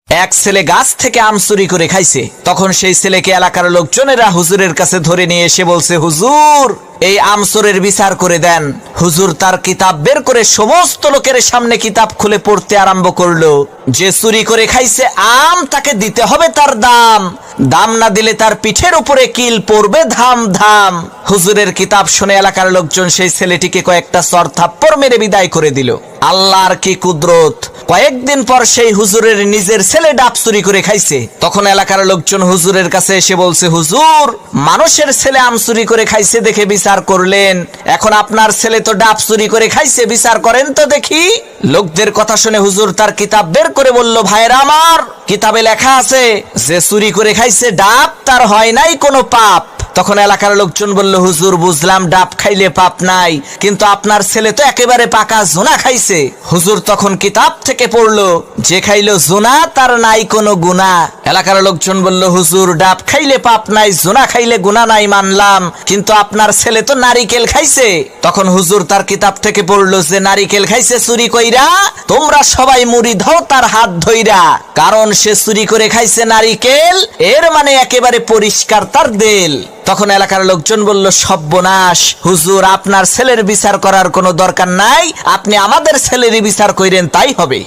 এক ছেলে গাছ থেকে আম চুরি করে খাইছে। তখন সেই ছেলেকে এলাকার লোকজনেরা হুজুরের কাছে ধরে নিয়ে এসে বলছে, হুজুর এই আম চোরের বিচার করে দেন। হুজুর তার কিতাব বের করে সমস্ত লোকের সামনে কিতাব খুলে পড়তে আরম্ভ করলো। যে চুরি করে খাইছে আম তাকে দিতে হবে তার দাম, দাম না দিলে তার পিঠের উপরে কিল পড়বে ধাম ধাম। হুজুরের কিতাব শুনে এলাকার লোকজন সেই ছেলেটিকে কয়েকটা চর থাপ্পড় মেরে বিদায় করে দিল। আল্লাহর কি কুদরত! কয়েকদিন পর সেই হুজুরের নিজের ছেলে ডাব চুরি করে খাইছে। তখন এলাকার লোকজন হুজুরের কাছে এসে বলছে, হুজুর মানুষের ছেলে আম চুরি করে খাইছে দেখে বিচার করলেন, এখন আপনার ছেলে তো ডাব চুরি করে খাইছে, বিচার করেন তো দেখি। লোকদের কথা শুনে হুজুর তার কিতাব বের করে বলল, ভাইরা আমার, কিতাবে লেখা আছে যে চুরি করে খাইছে ডাব তার হয় নাই কোনো পাপ। তখন এলাকার লোকজন বলল, হুজুর বুঝলাম ডাব খাইলে পাপ নাই, কিন্তু আপনার ছেলে তো একেবারে পাকা জোনা খাইছে। হুজুর তখন কিতাব থেকে পড়লো, যে খাইলো জোনা তার নাই কোনো গুনাহ। এলাকার লোকজন বলল, হুজুর ডাব খাইলে পাপ নাই, জোনা খাইলে গুনাহ নাই মানলাম, কিন্তু আপনার ছেলে তো নারিকেল খাইছে। তখন হুজুর তার কিতাব থেকে পড়লো, যে নারিকেল খাইছে চুরি কইরা, তোমরা সবাই মুড়ি দাও তার হাত ধইরা, কারণ সে চুরি করে খাইছে নারিকেল, এর মানে একেবারে পরিষ্কার তার দেল। তখন এলাকার লোকজন বলল, সর্বনাশ, হুজুর আপনার ছেলের বিচার করার কোনো দরকার নাই, আপনি আমাদের ছেলেরই বিচার কইরেন তাই হবে।